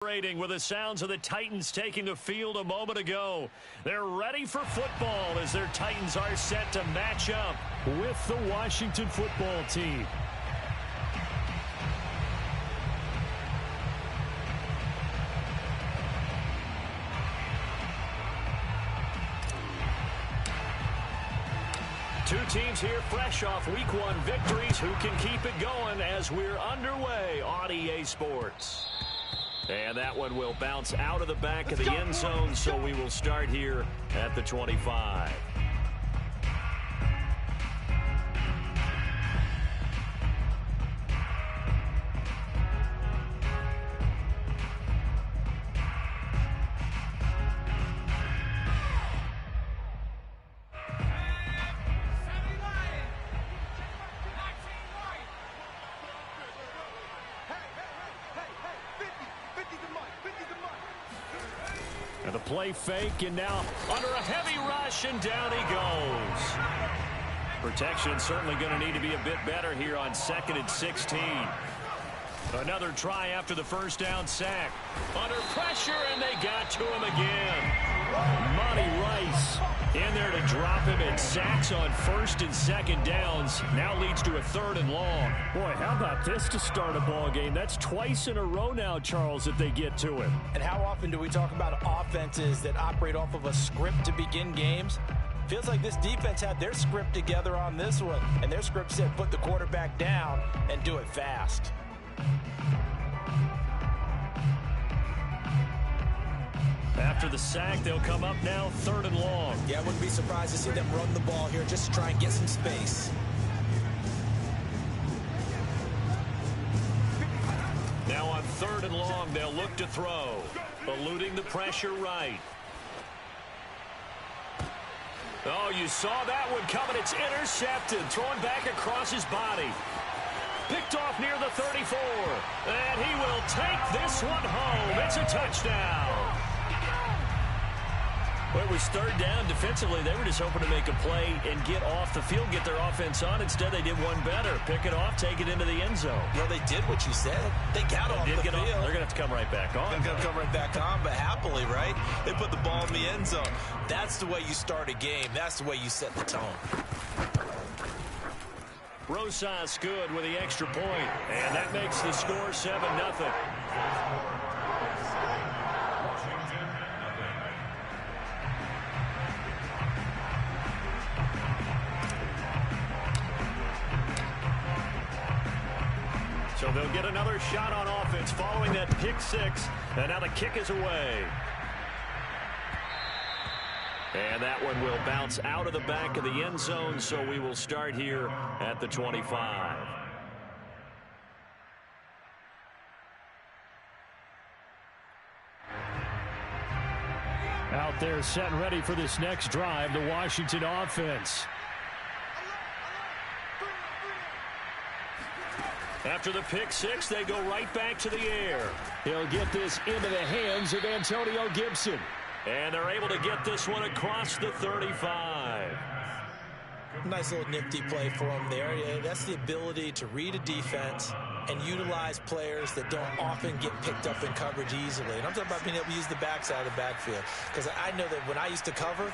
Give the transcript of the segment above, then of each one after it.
With the sounds of the Titans taking the field a moment ago. They're ready for football as their Titans are set to match up with the Washington football team. Two teams here fresh off Week 1 victories who can keep it going as we're underway on EA Sports. And that one will bounce out of the back of the end zone, so we will start here at the 25. And the play fake, and now under a heavy rush, and down he goes. Protection certainly going to need to be a bit better here on 2nd and 16. Another try after the first down sack. Under pressure, and they got to him again. Monty Rice in there to drop him, and sacks on 1st and 2nd downs. Now leads to a 3rd and long. Boy, how about this to start a ball game? That's twice in a row now, Charles, that they get to him. And how often do we talk about offenses that operate off of a script to begin games? Feels like this defense had their script together on this one, and their script said put the quarterback down and do it fast. After the sack, they'll come up now 3rd and long. Yeah, I wouldn't be surprised to see them run the ball here just to try and get some space. Now on 3rd and long, they'll look to throw. Eluding the pressure right. Oh, you saw that one coming. It's intercepted. Thrown back across his body. Picked off near the 34. And he will take this one home. It's a touchdown. Well, it was 3rd down. Defensively, they were just hoping to make a play and get off the field, get their offense on. Instead, they did one better. Pick it off, take it into the end zone. Well, they did what you said. They got off the field. They're going to have to come right back on. They're going to come right back on, but happily, right? They put the ball in the end zone. That's the way you start a game. That's the way you set the tone. Rosas good with the extra point, and that makes the score 7-0. So they'll get another shot on offense following that pick six, and now the kick is away. And that one will bounce out of the back of the end zone, so we will start here at the 25. Out there set and ready for this next drive, the Washington offense. After the pick six, they go right back to the air. He'll get this into the hands of Antonio Gibson. And they're able to get this one across the 35. Nice little nifty play for him there. Yeah, that's the ability to read a defense and utilize players that don't often get picked up in coverage easily. And I'm talking about being able to use the backside of the backfield. Because I know that when I used to cover,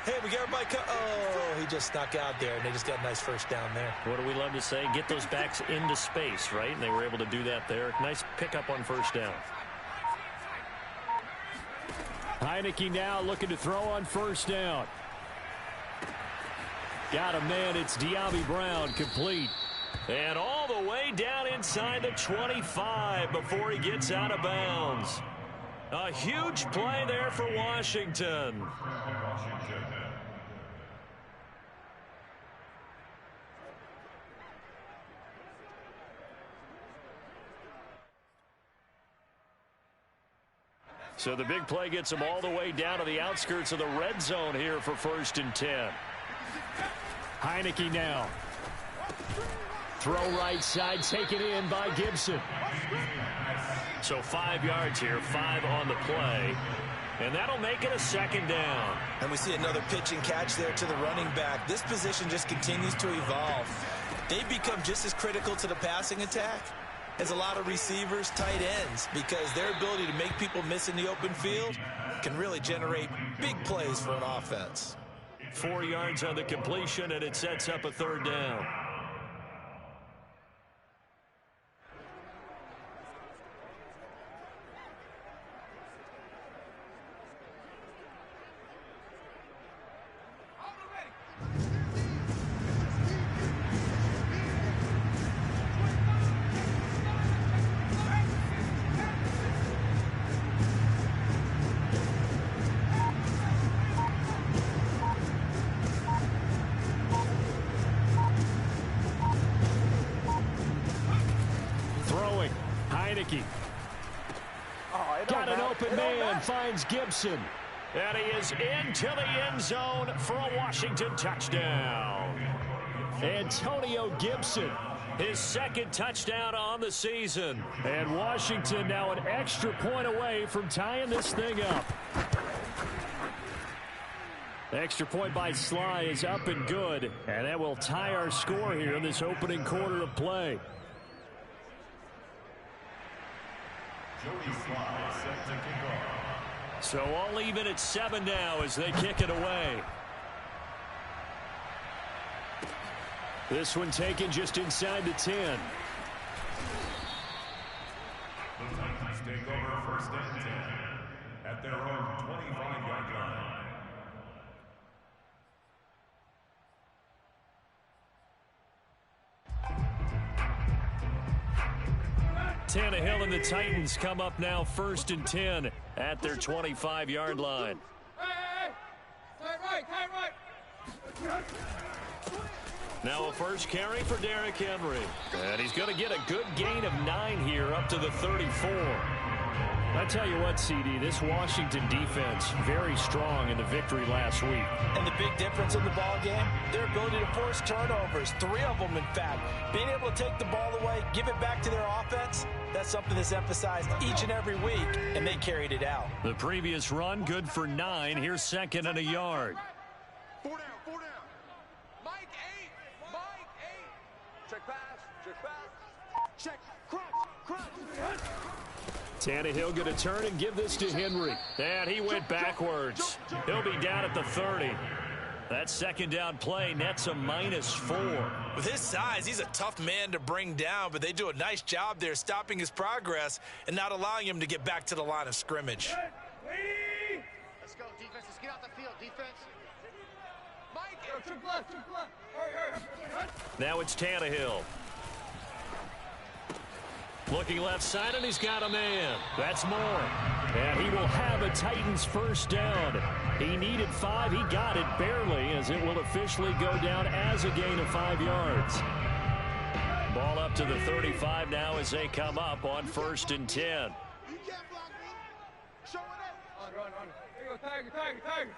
hey, we got everybody oh, he just snuck out there, and they just got a nice first down there. What do we love to say? Get those backs into space, right? And they were able to do that there. Nice pickup on first down. Heineke now looking to throw on first down. Got a man. It's De'Ami Brown, complete. And all the way down inside the 25 before he gets out of bounds. A huge play there for Washington. So the big play gets him all the way down to the outskirts of the red zone here for 1st and 10. Heineke now. Throw right side, taken in by Gibson. So 5 yards here, 5 on the play. And that'll make it a 2nd down. And we see another pitch and catch there to the running back. This position just continues to evolve. They become just as critical to the passing attack is a lot of receivers, tight ends, because their ability to make people miss in the open field can really generate big plays for an offense. 4 yards on the completion, and it sets up a third down. Got an open man, finds Gibson. And he is into the end zone for a Washington touchdown. Antonio Gibson, his second touchdown on the season. And Washington now an extra point away from tying this thing up. Extra point by Sly is up and good. And that will tie our score here in this opening quarter of play. So all even at 7 now as they kick it away. This one taken just inside the 10. The Titans take over first and 10 at their own 25-yard line. Tannehill and the Titans come up now first and 10 at their 25-yard line. Now a first carry for Derrick Henry. And he's going to get a good gain of 9 here up to the 34. I tell you what, CD, this Washington defense very strong in the victory last week. And the big difference in the ball game, their ability to force turnovers, 3 of them in fact. Being able to take the ball away, give it back to their offense, that's something that's emphasized each and every week, and they carried it out. The previous run good for 9. Here's second and a yard. 4 down, 4 down. Mike 8, Mike 8. Check pass, check, crunch. Tannehill going to turn and give this to Henry. And he went backwards. He'll be down at the 30. That second down play nets a -4. With his size, he's a tough man to bring down, but they do a nice job there stopping his progress and not allowing him to get back to the line of scrimmage. Let's go, defense. Let's get out the field, defense. Mike, trick left. Now it's Tannehill. Looking left side, and he's got a man. That's more. And he will have a Titans first down. He needed 5. He got it barely, as it will officially go down as a gain of 5 yards. Ball up to the 35 now as they come up on first and 10. You can't block me. Show it up. Run. Here you go, Tiger.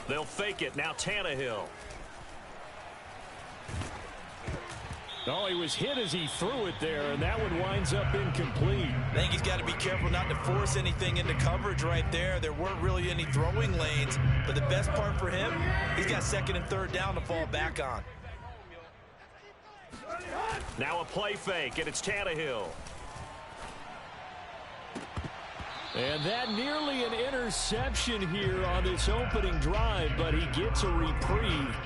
They'll fake it. Now Tannehill. Oh, he was hit as he threw it there, and that one winds up incomplete. I think he's got to be careful not to force anything into coverage right there. There weren't really any throwing lanes, but the best part for him, he's got second and third down to fall back on. Now a play fake, and it's Tannehill. And that nearly an interception here on this opening drive, but he gets a reprieve.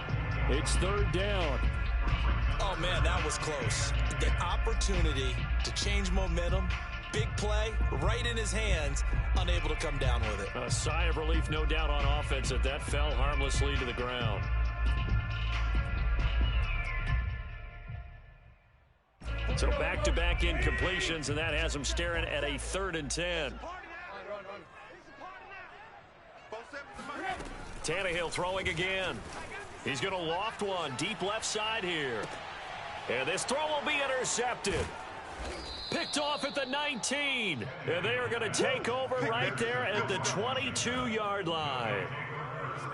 It's third down. Oh, man, that was close. The opportunity to change momentum, big play, right in his hands, unable to come down with it. A sigh of relief, no doubt, on offense that fell harmlessly to the ground. So back-to-back incompletions, and that has him staring at a third and 10. Tannehill throwing again. He's going to loft one deep left side here. And this throw will be intercepted. Picked off at the 19. And they are going to take over right there at the 22-yard line.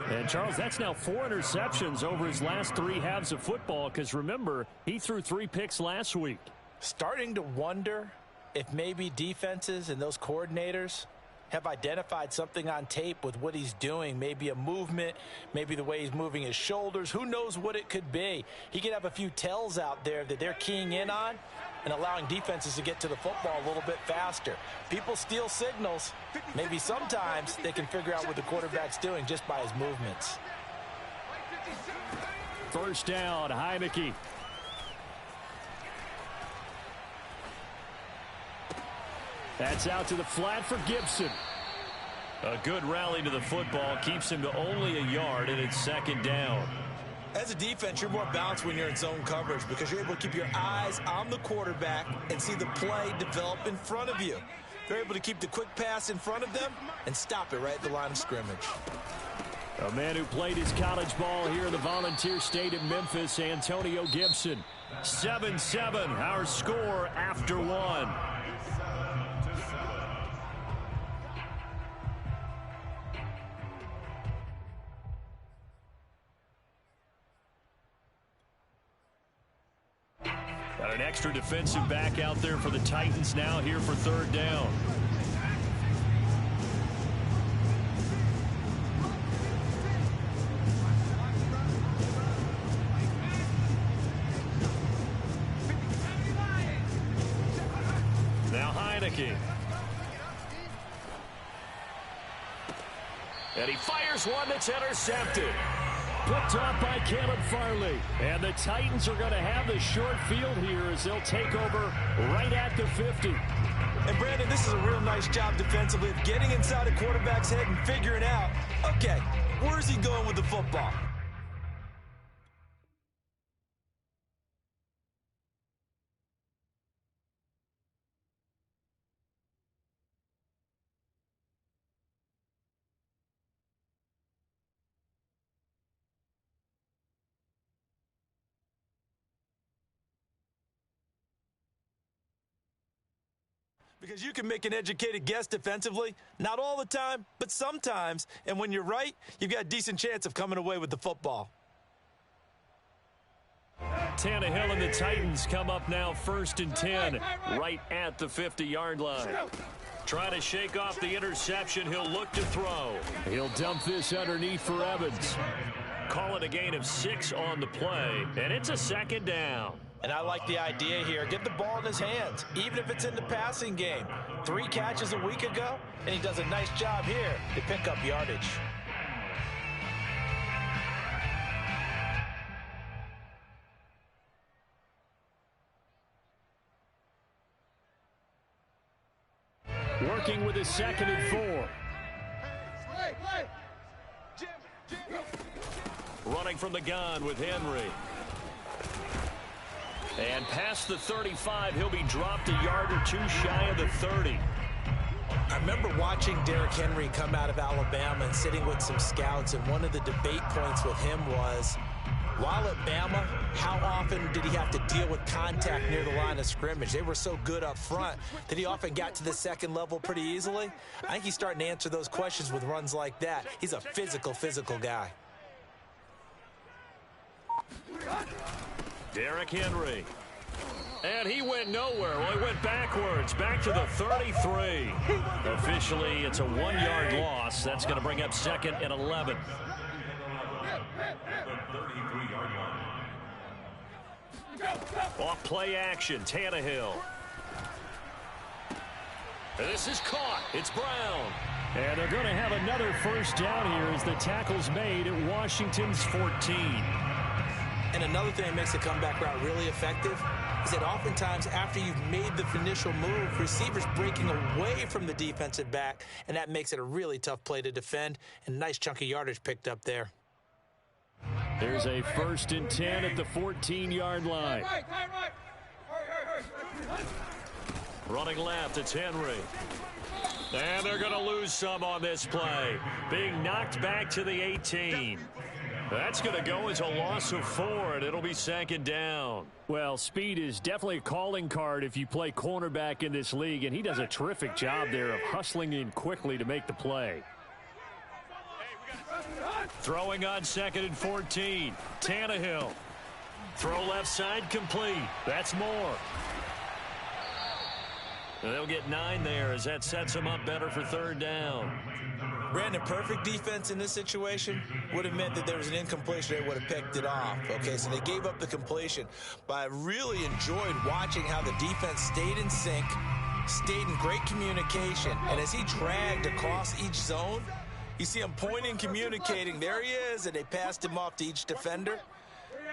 And, Charles, that's now 4 interceptions over his last 3 halves of football, because, remember, he threw 3 picks last week. Starting to wonder if maybe defenses and those coordinators have identified something on tape with what he's doing, maybe a movement, maybe the way he's moving his shoulders. Who knows what it could be? He could have a few tells out there that they're keying in on and allowing defenses to get to the football a little bit faster. People steal signals. Maybe sometimes they can figure out what the quarterback's doing just by his movements. First down, Heineke. That's out to the flat for Gibson. A good rally to the football keeps him to only a yard, and it's second down. As a defense, you're more balanced when you're in zone coverage because you're able to keep your eyes on the quarterback and see the play develop in front of you. They're able to keep the quick pass in front of them and stop it right at the line of scrimmage. A man who played his college ball here in the Volunteer State of Memphis, Antonio Gibson. 7-7, our score after one. Got an extra defensive back out there for the Titans now here for third down. Now Heineke. And he fires one that's intercepted. Picked off by Caleb Farley. And the Titans are going to have the short field here as they'll take over right at the 50. And Brandon, this is a real nice job defensively of getting inside a quarterback's head and figuring out, okay, where's he going with the football? Because you can make an educated guess defensively, not all the time, but sometimes. And when you're right, you've got a decent chance of coming away with the football. Tannehill and the Titans come up now 1st and 10, right at the 50-yard line. Trying to shake off the interception, he'll look to throw. He'll dump this underneath for Evans. Call it a gain of 6 on the play, and it's a second down. And I like the idea here. Get the ball in his hands, even if it's in the passing game. 3 catches a week ago, and he does a nice job here to pick up yardage. Working with his 2nd and 4. Running from the gun with Henry. And past the 35, he'll be dropped a yard or 2 shy of the 30. I remember watching Derrick Henry come out of Alabama and sitting with some scouts, and one of the debate points with him was, while at Bama, how often did he have to deal with contact near the line of scrimmage? They were so good up front that he often got to the second level pretty easily. I think he's starting to answer those questions with runs like that. He's a physical guy. Derrick Henry. And he went nowhere. Well, he went backwards, back to the 33. Officially, it's a 1-yard loss. That's going to bring up 2nd and 11. Off play action, Tannehill. This is caught. It's Brown. And they're going to have another first down here as the tackle's made at Washington's 14. And another thing that makes the comeback route really effective is that oftentimes after you've made the initial move, receivers breaking away from the defensive back, and that makes it a really tough play to defend, and a nice chunk of yardage picked up there. There's a 1st and 10 at the 14-yard line. Running left, it's Henry. And they're going to lose some on this play. Being knocked back to the 18. That's going to go as a loss of 4, and it'll be 2nd down. Well, speed is definitely a calling card if you play cornerback in this league, and he does a terrific job there of hustling in quickly to make the play. Throwing on 2nd and 14. Tannehill. Throw left side complete. That's Moore. And they'll get 9 there as that sets them up better for 3rd down. Brandon, perfect defense in this situation would have meant that there was an incompletion. They would have picked it off. Okay, so they gave up the completion. But I really enjoyed watching how the defense stayed in sync, stayed in great communication. And as he dragged across each zone, you see him pointing, communicating. There he is, and they passed him off to each defender.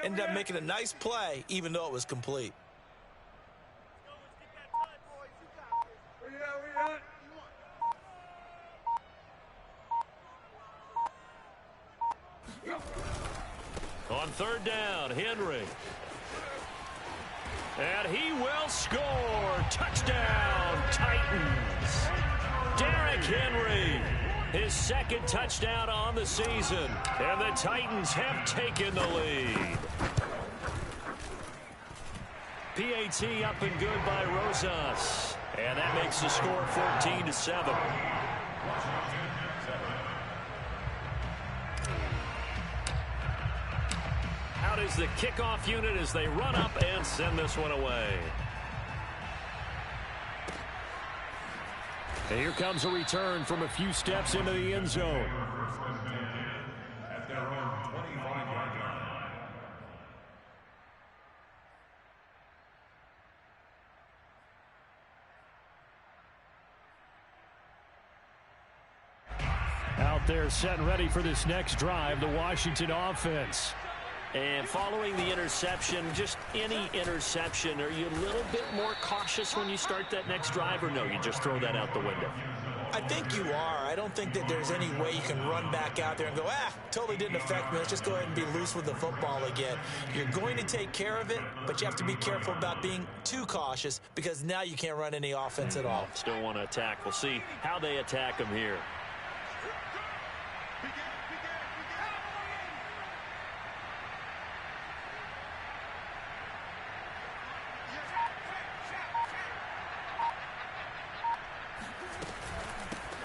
Ended up making a nice play, even though it was complete. On 3rd down, Henry. And he will score. Touchdown, Titans. Derrick Henry, his 2nd touchdown on the season. And the Titans have taken the lead. PAT up and good by Rosas. And that makes the score 14-7. Out is the kickoff unit as they run up and send this one away. And here comes a return from a few steps into the end zone. At their own 25-yard line. Out there set and ready for this next drive, the Washington offense. And following the interception, just any interception, are you a little bit more cautious when you start that next drive, or no, you just throw that out the window? I think you are. I don't think that there's any way you can run back out there and go, totally didn't affect me. Let's just go ahead and be loose with the football again. You're going to take care of it, but you have to be careful about being too cautious because now you can't run any offense at all. Still want to attack. We'll see how they attack them here.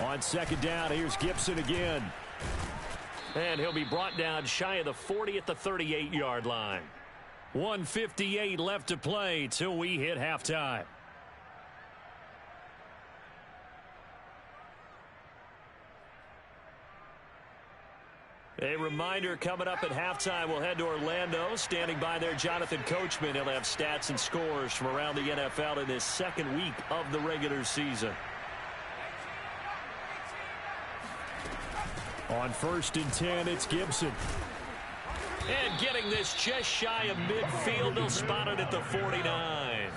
On 2nd down, here's Gibson again. And he'll be brought down shy of the 40 at the 38-yard line. 1:58 left to play till we hit halftime. A reminder coming up at halftime, we'll head to Orlando. Standing by there, Jonathan Coachman. He'll have stats and scores from around the NFL in this 2nd week of the regular season. On 1st and 10, it's Gibson. And getting this just shy of midfield, they'll spot it at the 49.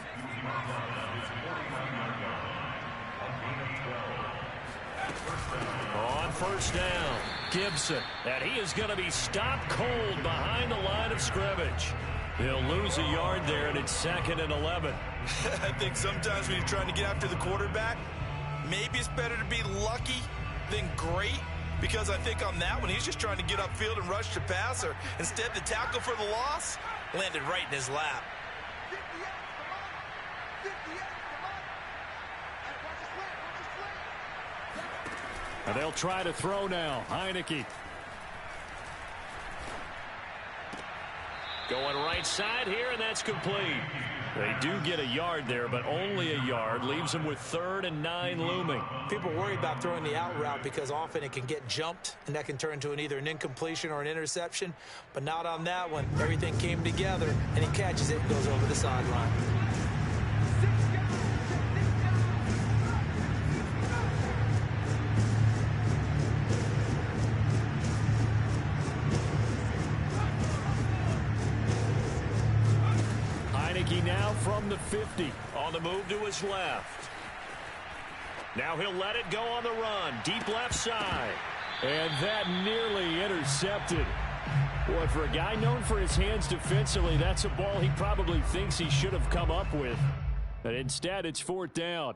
On 1st down, Gibson. And he is going to be stopped cold behind the line of scrimmage. He'll lose a yard there, and it's 2nd and 11. I think sometimes when you're trying to get after the quarterback, maybe it's better to be lucky than great. Because I think on that one, he's just trying to get upfield and rush the passer. Instead, the tackle for the loss landed right in his lap. And they'll try to throw now. Heineke. Going right side here, and that's complete. They do get a yard there, but only a yard. Leaves them with 3rd and 9 looming. People worry about throwing the out route because often it can get jumped, and that can turn into either an incompletion or an interception. But not on that one. Everything came together, and he catches it and goes over the sideline. Now from the 50, on the move to his left. Now he'll let it go on the run, deep left side. And that nearly intercepted. Boy, for a guy known for his hands defensively, that's a ball he probably thinks he should have come up with. But instead, it's 4th down.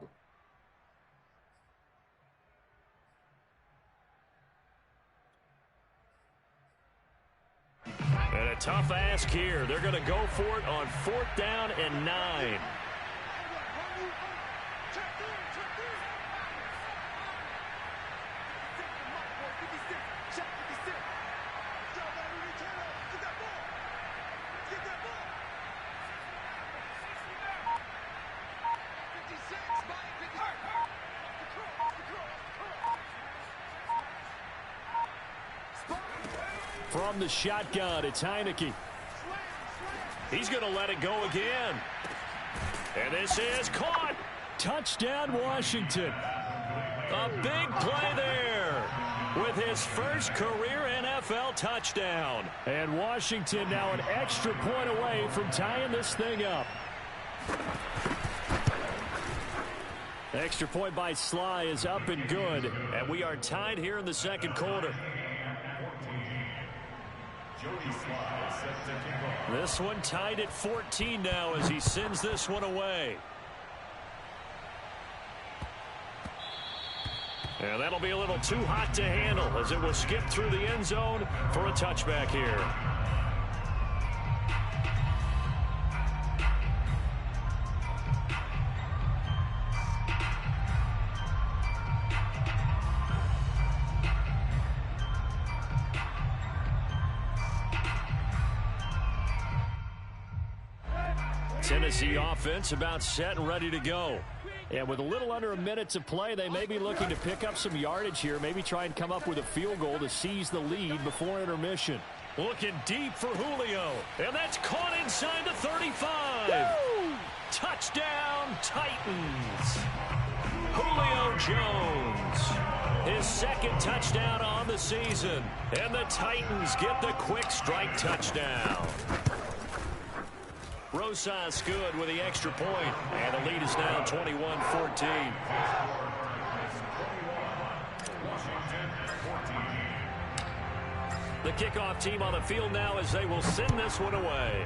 And a tough ask here. They're going to go for it on 4th down and 9. From the shotgun, it's Heineke. He's going to let it go again. And this is caught. Touchdown, Washington. A big play there with his first career NFL touchdown. And Washington now an extra point away from tying this thing up. Extra point by Sly is up and good. And we are tied here in the second quarter. This one tied at 14 now as he sends this one away. And that'll be a little too hot to handle as it will skip through the end zone for a touchback here. Tennessee offense about set and ready to go. And with a little under a minute to play, they may be looking to pick up some yardage here, maybe try and come up with a field goal to seize the lead before intermission. Looking deep for Julio, and that's caught inside the 35. Woo! Touchdown, Titans. Julio Jones, his second touchdown on the season, and the Titans get the quick strike touchdown. Rosas good with the extra point, and the lead is now 21-14. The kickoff team on the field now as they will send this one away.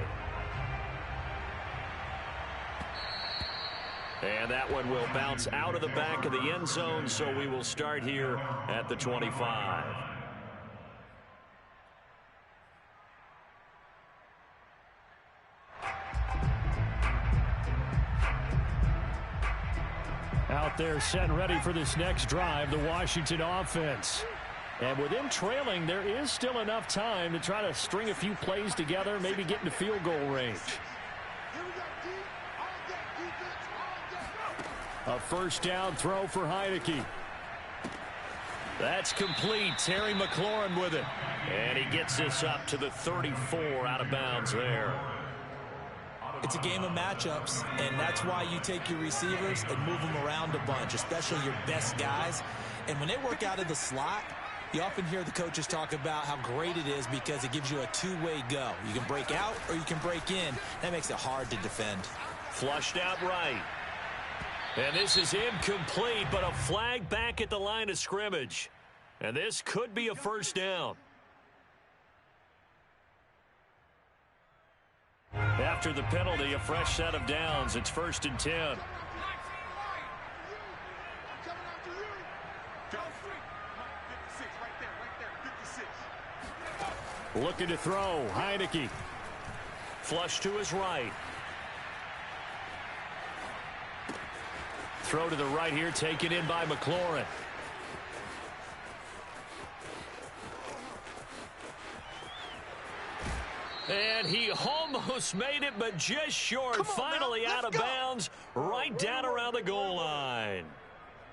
And that one will bounce out of the back of the end zone, so we will start here at the 25. Out there set and ready for this next drive, the Washington offense. And with them trailing, there is still enough time to try to string a few plays together, maybe get into field goal range. A first down throw for Heineke. That's complete. Terry McLaurin with it. And he gets this up to the 34 out of bounds there. It's a game of matchups, and that's why you take your receivers and move them around a bunch, especially your best guys. And when they work out of the slot, you often hear the coaches talk about how great it is because it gives you a two-way go. You can break out or you can break in. That makes it hard to defend. Flushed out right. And this is incomplete, but a flag back at the line of scrimmage. And this could be a first down. After the penalty, a fresh set of downs. It's 1st and 10. Looking to throw. Heineke. Flush to his right. Throw to the right here, taken in by McLaurin. And he almost made it, but just short. Finally out of bounds, right down around the goal line.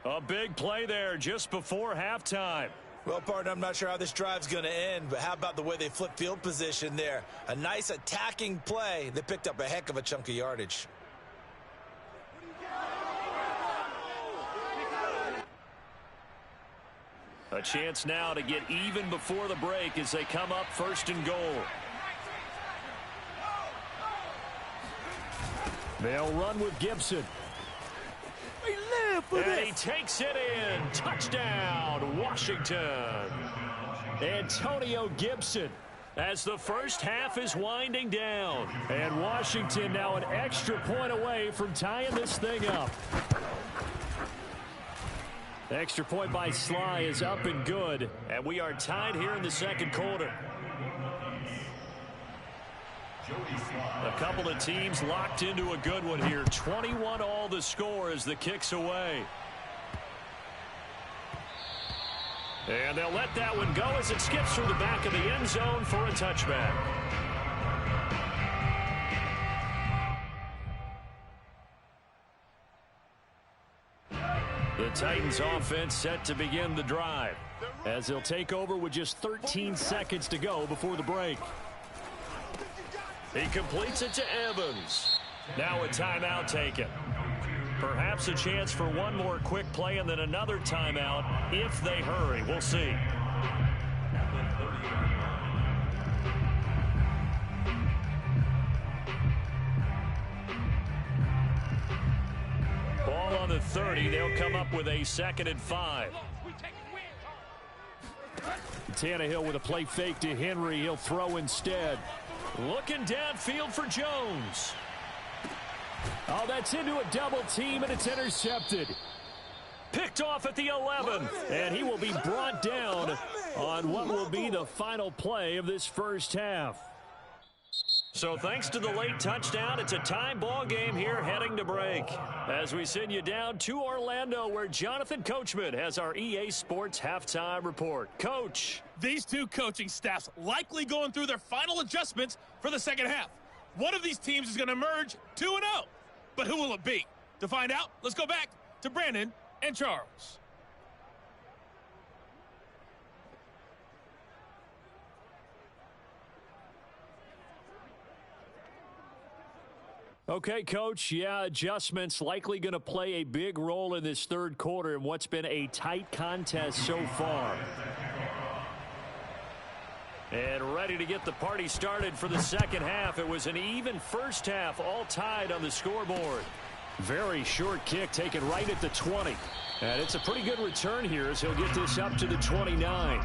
A big play there just before halftime. Well, partner, I'm not sure how this drive's going to end, but how about the way they flip field position there? A nice attacking play. They picked up a heck of a chunk of yardage. A chance now to get even before the break as they come up 1st and goal. They'll run with Gibson. We live for and he takes it in. Touchdown, Washington. Antonio Gibson as the first half is winding down. And Washington now an extra point away from tying this thing up. Extra point by Sly is up and good. And we are tied here in the second quarter. A couple of teams locked into a good one here. 21 all the score as the kick's away. And they'll let that one go as it skips through the back of the end zone for a touchback. The Titans offense set to begin the drive as they'll take over with just 13 seconds to go before the break. He completes it to Evans. Now a timeout taken. Perhaps a chance for one more quick play and then another timeout if they hurry. We'll see. Ball on the 30. They'll come up with a 2nd and 5. Tannehill with a play fake to Henry. He'll throw instead. Looking downfield for Jones. Oh, that's into a double team, and it's intercepted. Picked off at the 11, and he will be brought down on what will be the final play of this first half. So thanks to the late touchdown, it's a tie ball game here heading to break. As we send you down to Orlando, where Jonathan Coachman has our EA Sports halftime report. Coach. These two coaching staffs likely going through their final adjustments for the second half. One of these teams is going to emerge 2-0. But who will it be? To find out, let's go back to Brandon and Charles. Okay, Coach, yeah, adjustments likely going to play a big role in this third quarter in what's been a tight contest so far. And ready to get the party started for the second half. It was an even first half, all tied on the scoreboard. Very short kick taken right at the 20. And it's a pretty good return here as he'll get this up to the 29.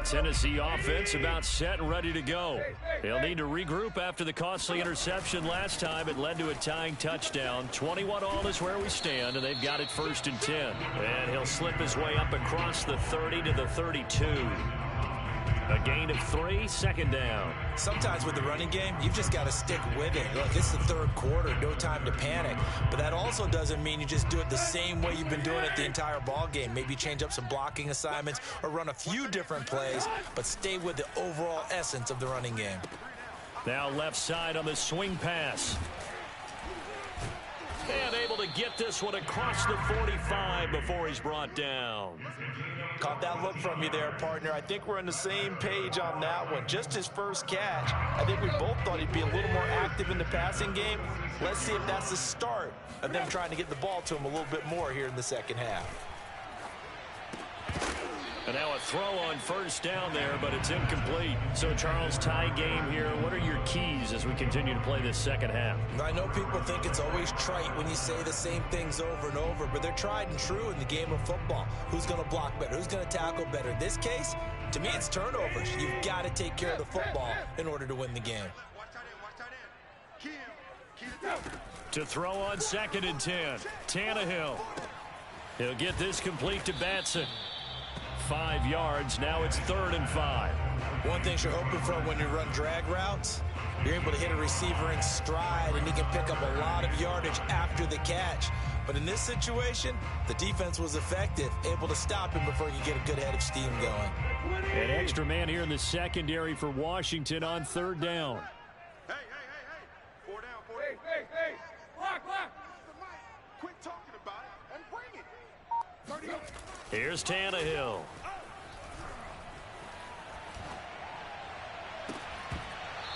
Tennessee offense about set and ready to go. They'll need to regroup after the costly interception last time. It led to a tying touchdown. 21 all is where we stand, and they've got it 1st and 10. And he'll slip his way up across the 30 to the 32. A gain of 3, 2nd down. Sometimes with the running game, you've just got to stick with it. Look, it's the third quarter, no time to panic. But that also doesn't mean you just do it the same way you've been doing it the entire ball game. Maybe change up some blocking assignments or run a few different plays, but stay with the overall essence of the running game. Now left side on the swing pass. And able to get this one across the 45 before he's brought down. Caught that look from you there, partner. I think we're on the same page on that one. Just his first catch. I think we both thought he'd be a little more active in the passing game. Let's see if that's the start of them trying to get the ball to him a little bit more here in the second half. And now a throw on 1st down there, but it's incomplete. So, Charles, tie game here. What are your keys as we continue to play this second half? I know people think it's always trite when you say the same things over and over, but they're tried and true in the game of football. Who's going to block better? Who's going to tackle better? In this case, to me, it's turnovers. You've got to take care of the football in order to win the game. To throw on 2nd and 10. Tannehill. He'll get this complete to Batson. 5 yards. Now it's 3rd and 5. One thing you're hoping for when you run drag routes, you're able to hit a receiver in stride, and he can pick up a lot of yardage after the catch. But in this situation, the defense was effective, able to stop him before he could get a good head of steam going. An extra man here in the secondary for Washington on 3rd down. Hey. 4 down, 4 down. Hey. Lock. Quit talking about it and bring it. 30. Here's Tannehill.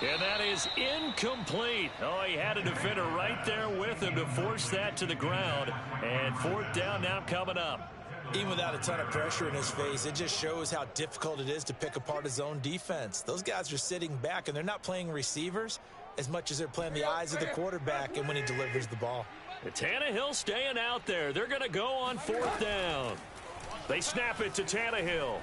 And that is incomplete. Oh, he had a defender right there with him to force that to the ground. And 4th down now coming up. Even without a ton of pressure in his face, it just shows how difficult it is to pick apart his own defense. Those guys are sitting back, and they're not playing receivers as much as they're playing the eyes of the quarterback and when he delivers the ball. Tannehill staying out there. They're going to go on 4th down. They snap it to Tannehill.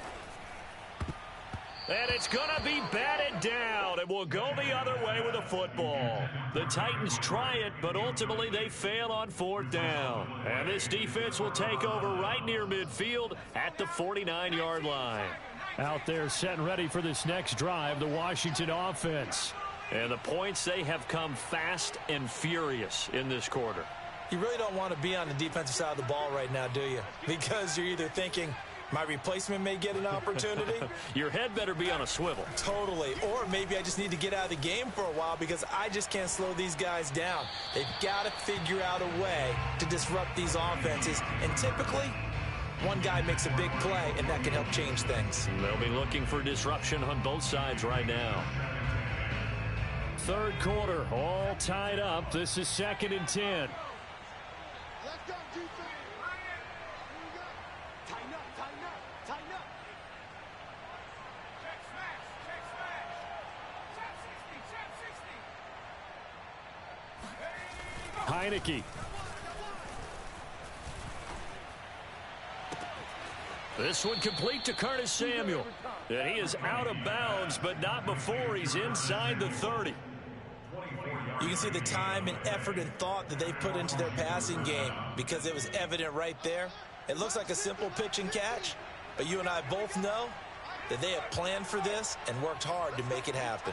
And it's going to be batted down, and will go the other way with the football. The Titans try it, but ultimately they fail on 4th down. And this defense will take over right near midfield at the 49-yard line. Out there set and ready for this next drive, the Washington offense. And the points, they have come fast and furious in this quarter. You really don't want to be on the defensive side of the ball right now, do you? Because you're either thinking, My replacement may get an opportunity. Your head better be on a swivel. Totally. Or maybe I just need to get out of the game for a while because I just can't slow these guys down. They've got to figure out a way to disrupt these offenses. And typically, one guy makes a big play, and that can help change things. They'll be looking for disruption on both sides right now. Third quarter, all tied up. This is 2nd and 10. Let's go, defense. Here we go. Tighten up, tighten up, tighten up. Check smash, check smash. Chap 60, chap 60. Heineke. This one complete to Curtis Samuel. And he is out of bounds, but not before he's inside the 30. You can see the time and effort and thought that they put into their passing game because it was evident right there. It looks like a simple pitch and catch, but you and I both know that they have planned for this and worked hard to make it happen.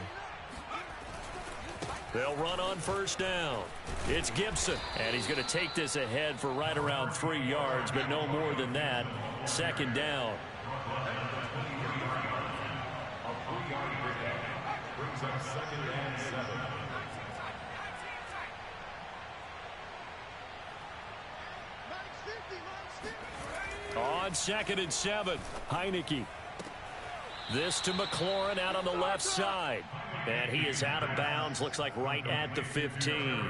They'll run on first down. It's Gibson, and he's going to take this ahead for right around 3 yards, but no more than that. 2nd down. A 3-yard pickup brings up 2nd and 7. On 2nd and 7, Heineke. This to McLaurin out on the left side. And he is out of bounds, looks like right at the 15.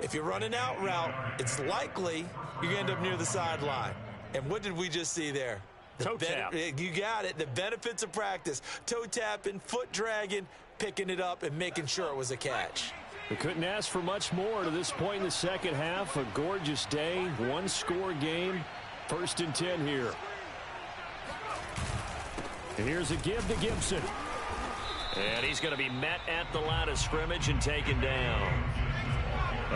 If you're running out route, it's likely you're going to end up near the sideline. And what did we just see there? Toe tap. You got it. The benefits of practice. Toe tapping, foot dragging, picking it up, and making sure it was a catch. We couldn't ask for much more to this point in the second half. A gorgeous day, one-score game. 1st and 10 here. And here's a give to Gibson. And he's going to be met at the line of scrimmage and taken down.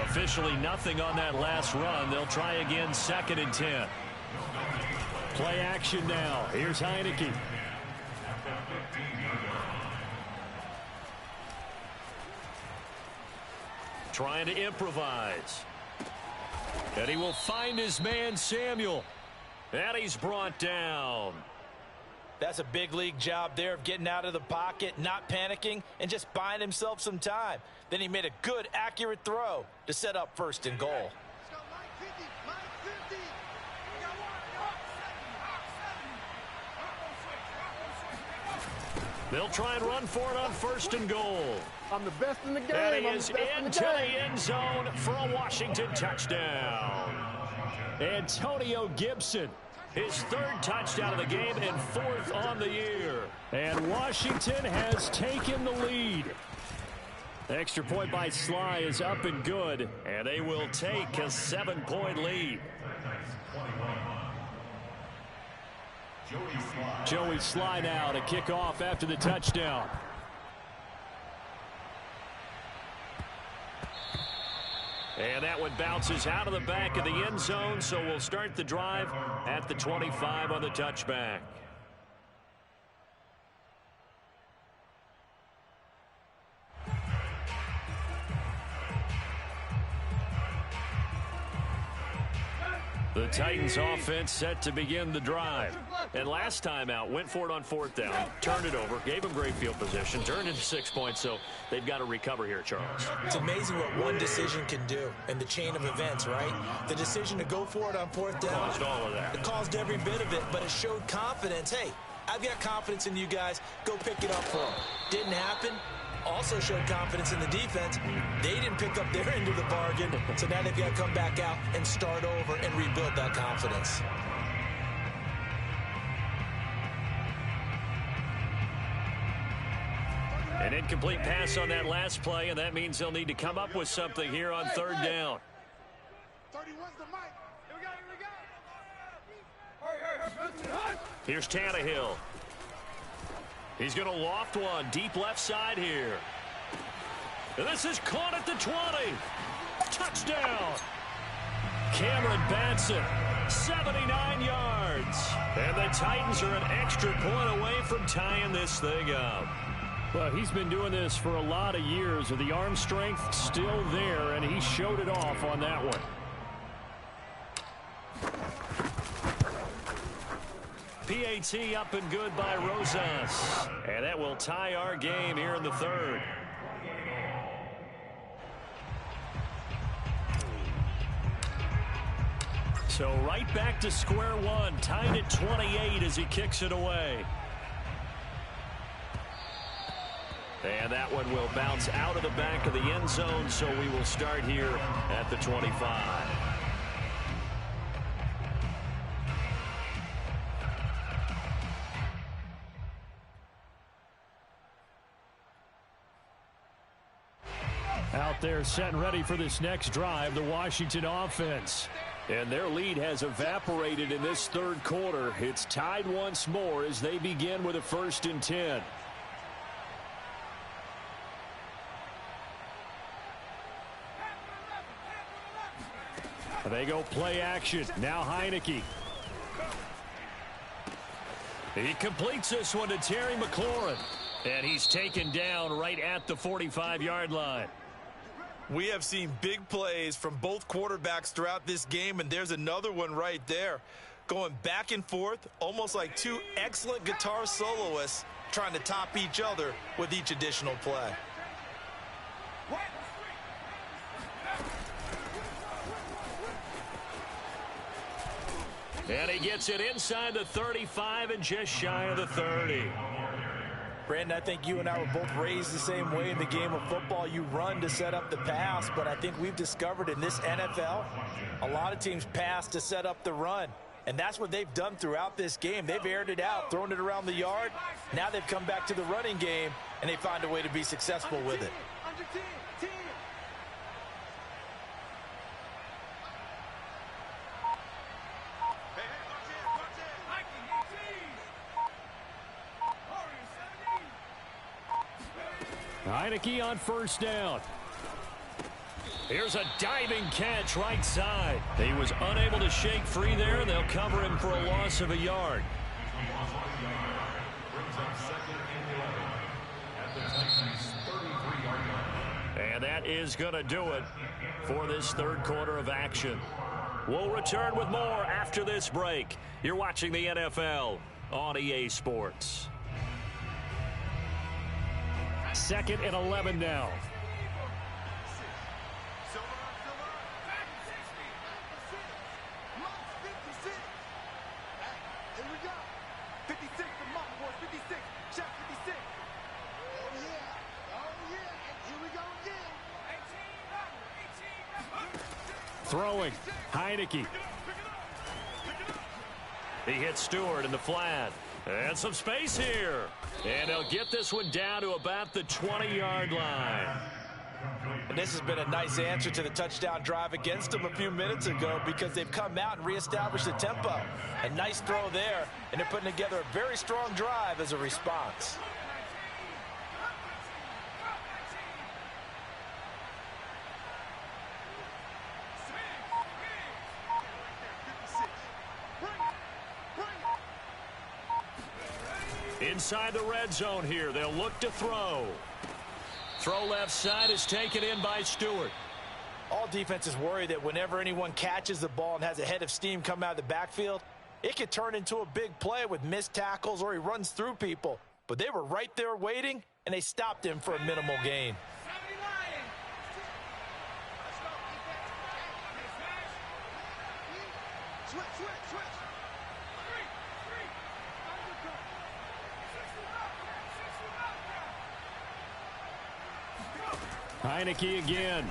Officially nothing on that last run. They'll try again 2nd and 10. Play action now. Here's Heineke. Trying to improvise. And he will find his man Samuel. And he's brought down. That's a big league job there of getting out of the pocket, not panicking, and just buying himself some time. Then he made a good, accurate throw to set up 1st and goal. Let's go, Mike 50, Mike 50. We got one. They'll try and run for it on 1st and goal. I'm the best in the game. And he is into the end zone for a Washington touchdown. Antonio Gibson, his 3rd touchdown of the game and 4th on the year. And Washington has taken the lead. Extra point by Sly is up and good, and they will take a 7-point lead. Joey Sly now to kick off after the touchdown. And that one bounces out of the back of the end zone, so we'll start the drive at the 25 on the touchback. The Titans offense set to begin the drive. And last time out, went for it on 4th down, turned it over, gave them great field position, turned into 6 points, so they've got to recover here, Charles. It's amazing what one decision can do in the chain of events, right? The decision to go for it on 4th down. Caused all of that. It caused every bit of it, but it showed confidence. Hey, I've got confidence in you guys. Go pick it up for them. Didn't happen. Also showed confidence in the defense. They didn't pick up their end of the bargain, so now they've got to come back out and start over and rebuild that confidence. An incomplete pass on that last play, and that means they'll need to come up with something here on 3rd down. 31's the mic. Here we go. Here's Tannehill. He's going to loft one deep left side here. And this is caught at the 20. Touchdown. Cameron Batson, 79 yards. And the Titans are an extra point away from tying this thing up. Well, he's been doing this for a lot of years. The arm strength still there, and he showed it off on that one. PAT up and good by Rosas. And that will tie our game here in the third. So right back to square one, tied at 28 as he kicks it away. And that one will bounce out of the back of the end zone, so we will start here at the 25. Out there set and ready for this next drive, the Washington offense. And their lead has evaporated in this third quarter. It's tied once more as they begin with a 1st and 10. They go play action. Now Heineke. He completes this one to Terry McLaurin. And he's taken down right at the 45-yard line. We have seen big plays from both quarterbacks throughout this game, and there's another one right there. Going back and forth, almost like two excellent guitar soloists trying to top each other with each additional play. And he gets it inside the 35 and just shy of the 30. Brandon, I think you and I were both raised the same way in the game of football. You run to set up the pass, but I think we've discovered in this NFL, a lot of teams pass to set up the run. And that's what they've done throughout this game. They've aired it out, thrown it around the yard. Now they've come back to the running game, and they find a way to be successful with it. Heineke on 1st down. Here's a diving catch right side. He was unable to shake free there. They'll cover him for a loss of a yard. And that is going to do it for this third quarter of action. We'll return with more after this break. You're watching the NFL on EA Sports. 2nd and 11 now. Throwing, Heineke. He hits Stewart in the flat. And some space here. And they'll get this one down to about the 20-yard line. And this has been a nice answer to the touchdown drive against them a few minutes ago because they've come out and reestablished the tempo. A nice throw there, and they're putting together a very strong drive as a response. Inside the red zone here, they'll look to throw. Throw left side is taken in by Stewart. All defenses worry that whenever anyone catches the ball and has a head of steam come out of the backfield, it could turn into a big play with missed tackles or he runs through people. But they were right there waiting, and they stopped him for a minimal gain. Heineke again.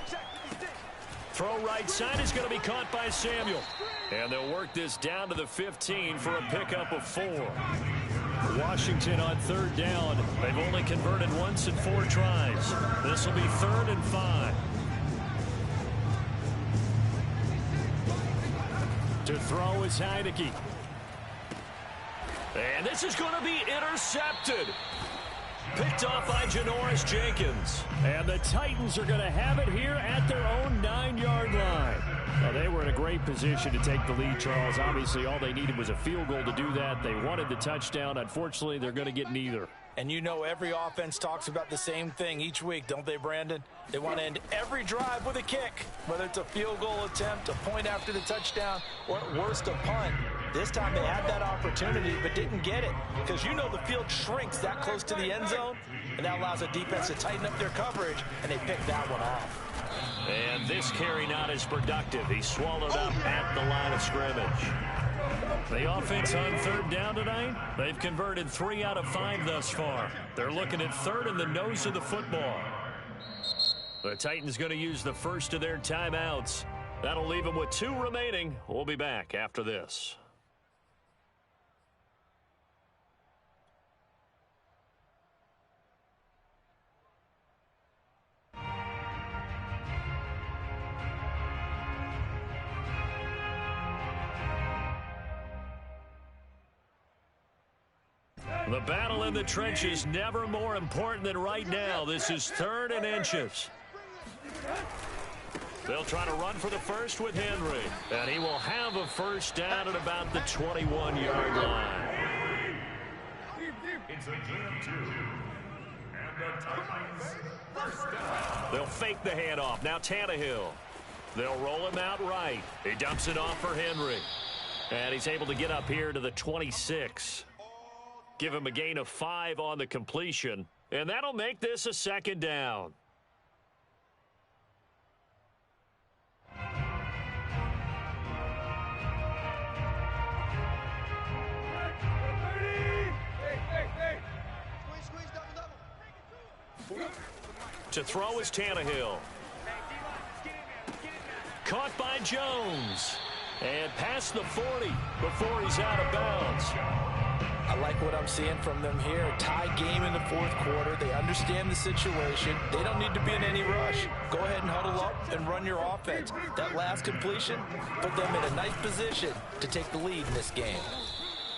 Throw right side is going to be caught by Samuel. And they'll work this down to the 15 for a pickup of 4. Washington on 3rd down. They've only converted once in 4 tries. This will be 3rd and 5. To throw is Heineke. And this is going to be intercepted. Picked off by Janoris Jenkins. And the Titans are going to have it here at their own 9-yard line. Well, they were in a great position to take the lead, Charles. Obviously, all they needed was a field goal to do that. They wanted the touchdown. Unfortunately, they're going to get neither. And you know every offense talks about the same thing each week, don't they, Brandon? They want to end every drive with a kick, whether it's a field goal attempt, a point after the touchdown, or at worst, a punt. This time they had that opportunity but didn't get it because you know the field shrinks that close to the end zone, and that allows the defense to tighten up their coverage, and they picked that one off. And this carry not as productive. He swallowed up at the line of scrimmage. The offense on third down tonight, they've converted 3 out of 5 thus far. They're looking at third in the nose of the football. The Titans going to use the first of their timeouts. That'll leave them with 2 remaining. We'll be back after this. The battle in the trenches never more important than right now. This is 3rd and inches. They'll try to run for the first with Henry. And he will have a first down at about the 21-yard line. It's a gain of 2. And the Titans first down. They'll fake the handoff. Now Tannehill. They'll roll him out right. He dumps it off for Henry. And he's able to get up here to the 26. Give him a gain of 5 on the completion. And that'll make this a 2nd down. To throw is Tannehill. Caught by Jones. And past the 40 before he's out of bounds. I like what I'm seeing from them here. Tie game in the 4th quarter. They understand the situation. They don't need to be in any rush. Go ahead and huddle up and run your offense. That last completion put them in a nice position to take the lead in this game.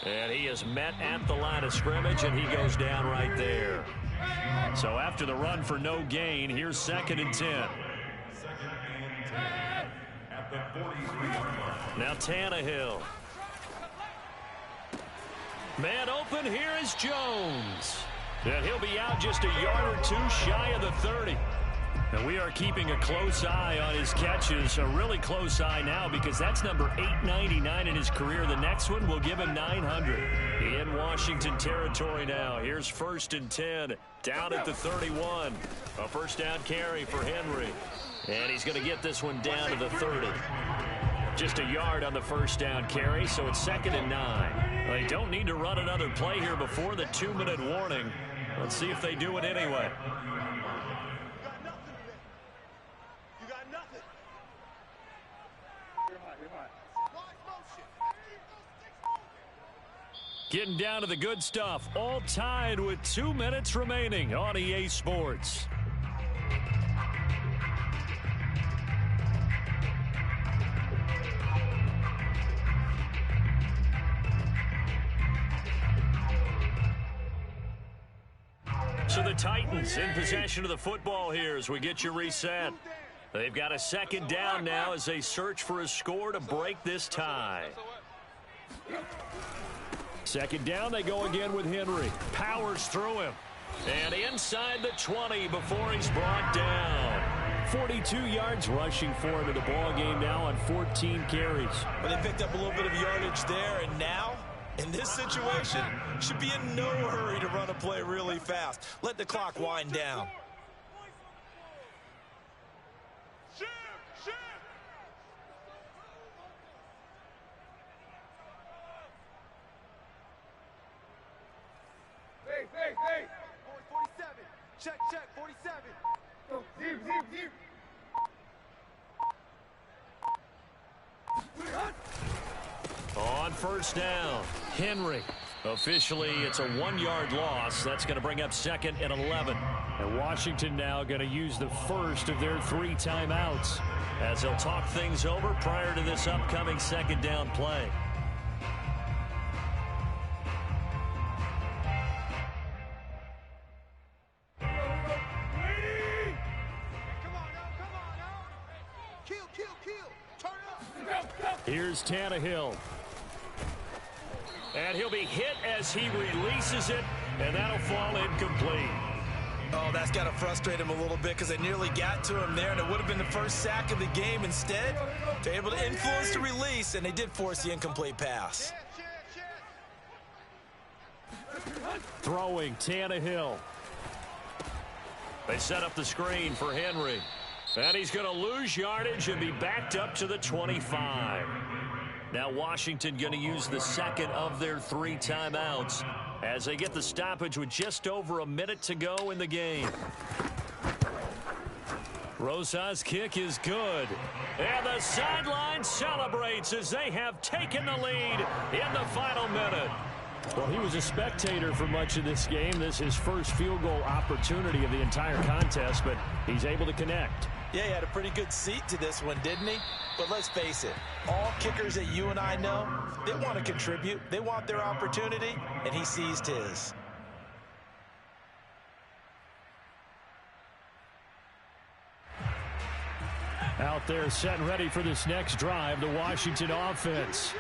And he is met at the line of scrimmage, and he goes down right there. So after the run for no gain, here's 2nd and 10. 2nd and 10 at the 43-yard line. Now Tannehill. Man open, here is Jones. And he'll be out just a yard or 2 shy of the 30. And we are keeping a close eye on his catches. A really close eye now because that's number 899 in his career. The next one will give him 900. In Washington territory now. Here's 1st and 10. Down at the 31. A first down carry for Henry. And he's going to get this one down to the 30. Just a yard on the first down carry, so it's 2nd and 9. They don't need to run another play here before the 2-minute warning. Let's see if they do it anyway. You got nothing. Getting down to the good stuff. All tied with 2 minutes remaining on EA Sports. So the Titans in possession of the football here as we get you reset. They've got a 2nd down now as they search for a score to break this tie. 2nd down, they go again with Henry. Powers through him. And inside the 20 before he's brought down. 42 yards rushing for him in the ball game now on 14 carries. But they picked up a little bit of yardage there, and now, in this situation, should be in no hurry to run a play really fast. Let the clock wind down. Hey. 47. Check, 47. Go, deep. On first down, Henry. Officially, it's a 1-yard loss. That's going to bring up 2nd and 11. And Washington now going to use the first of their 3 timeouts as they'll talk things over prior to this upcoming 2nd down play. Here's Tannehill. And he'll be hit as he releases it And that'll fall incomplete. Oh, that's got to frustrate him a little bit because they nearly got to him there, and it would have been the first sack of the game. Instead, they're able to influence the release, and they did force the incomplete pass. Throwing, Tannehill. They set up the screen for Henry. And he's going to lose yardage and be backed up to the 25. Now Washington going to use the second of their 3 timeouts as they get the stoppage with just over a minute to go in the game. Rosa's kick is good. And the sideline celebrates as they have taken the lead in the final minute. Well, he was a spectator for much of this game. This is his first field goal opportunity of the entire contest, but he's able to connect. Yeah, he had a pretty good seat to this one, didn't he? But let's face it, all kickers that you and I know, they want to contribute. They want their opportunity, and he seized his. Out there set and ready for this next drive, the Washington offense.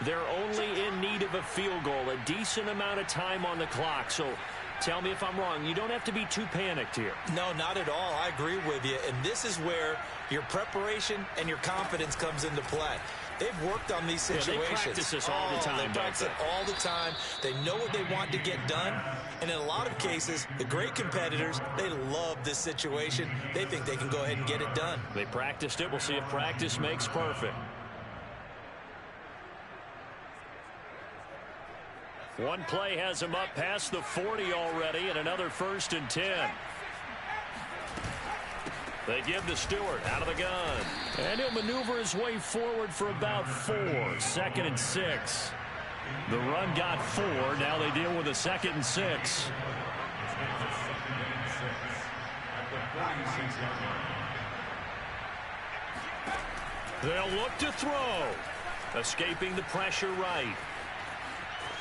They're only in need of a field goal, a decent amount of time on the clock. So tell me if I'm wrong. You don't have to be too panicked here. No, not at all. I agree with you. And this is where your preparation and your confidence comes into play. They've worked on these situations. Yeah, they practice this all the time. They practice it all the time. They know what they want to get done. And in a lot of cases, the great competitors, they love this situation. They think they can go ahead and get it done. They practiced it. We'll see if practice makes perfect. One play has him up past the 40 already, and another 1st and 10. They give to Stewart out of the gun. And he'll maneuver his way forward for about 4. 2nd and 6. The run got 4. Now they deal with a 2nd and 6. They'll look to throw. Escaping the pressure right.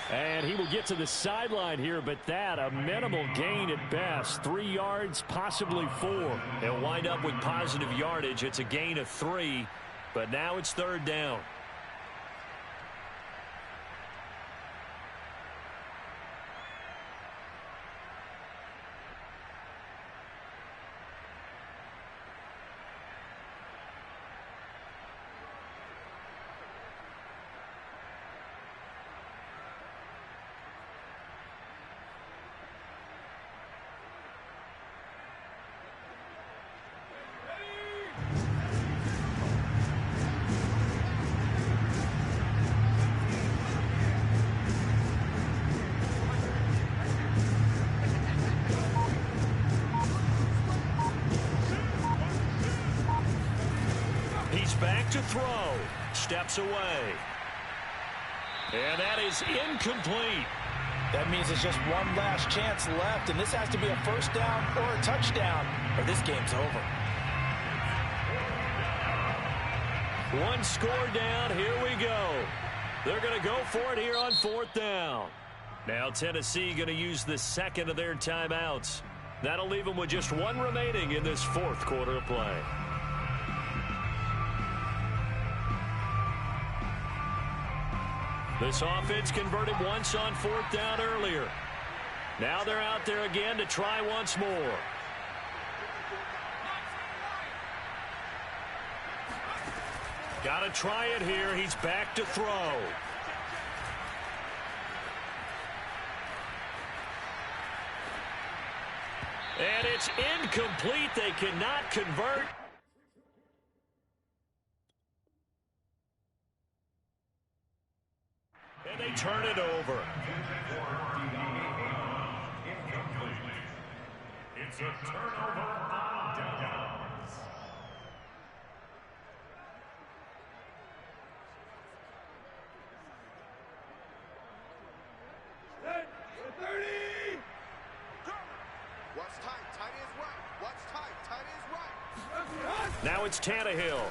And he will get to the sideline here, but that a minimal gain at best. 3 yards, possibly 4. He'll wind up with positive yardage. It's a gain of 3, but now it's 3rd down. Back to throw. Steps away. And that is incomplete. That means there's just one last chance left, and this has to be a 1st down or a touchdown, or this game's over. 1 score down. Here we go. They're going to go for it here on 4th down. Now Tennessee going to use the 2nd of their timeouts. That'll leave them with just 1 remaining in this 4th quarter of play. This offense converted once on 4th down earlier. Now they're out there again to try once more. Got to try it here. He's back to throw. And it's incomplete. They cannot convert. And they turn it over. It's a turnover on downs. What's tight? Tight is right. What's tight? Tight is right. Now it's Tannehill.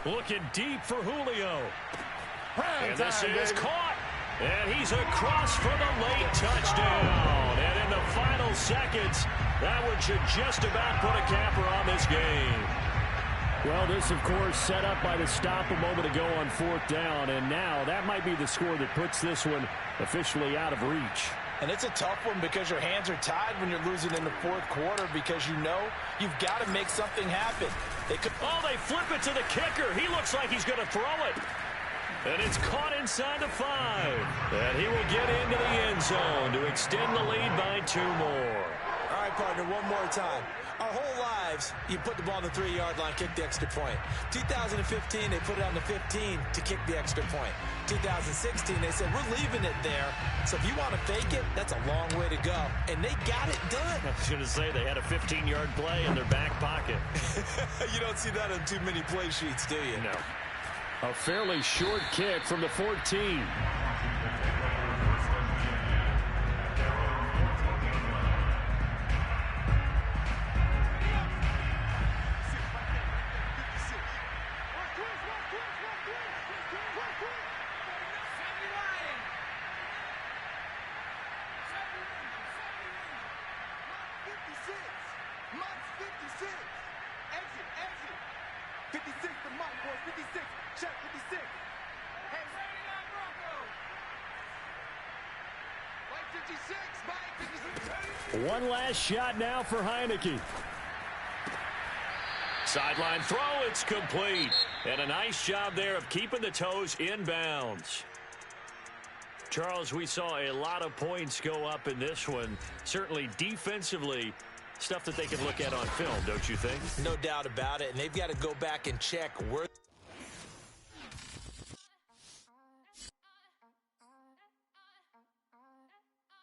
Looking deep for Julio. And this is caught. And he's across for the late touchdown. And in the final seconds, that one should just about put a capper on this game. Well, this, of course, set up by the stop a moment ago on 4th down, and now that might be the score that puts this one officially out of reach. And it's a tough one because your hands are tied when you're losing in the 4th quarter because you know you've got to make something happen. They flip it to the kicker. He looks like he's going to throw it. And it's caught inside the 5. And he will get into the end zone to extend the lead by 2 more. All right, partner, one more time. Our whole lives, you put the ball on the 3-yard line, kick the extra point. 2015, they put it on the 15 to kick the extra point. 2016, they said, we're leaving it there. So if you want to fake it, that's a long way to go. And they got it done. I was going to say, they had a 15-yard play in their back pocket. You don't see that on too many play sheets, do you? No. A fairly short kick from the 14. One last shot now for Heineke. Sideline throw, it's complete. And a nice job there of keeping the toes in bounds. Charles, we saw a lot of points go up in this one. Certainly defensively, stuff that they can look at on film, don't you think? No doubt about it. And they've got to go back and check where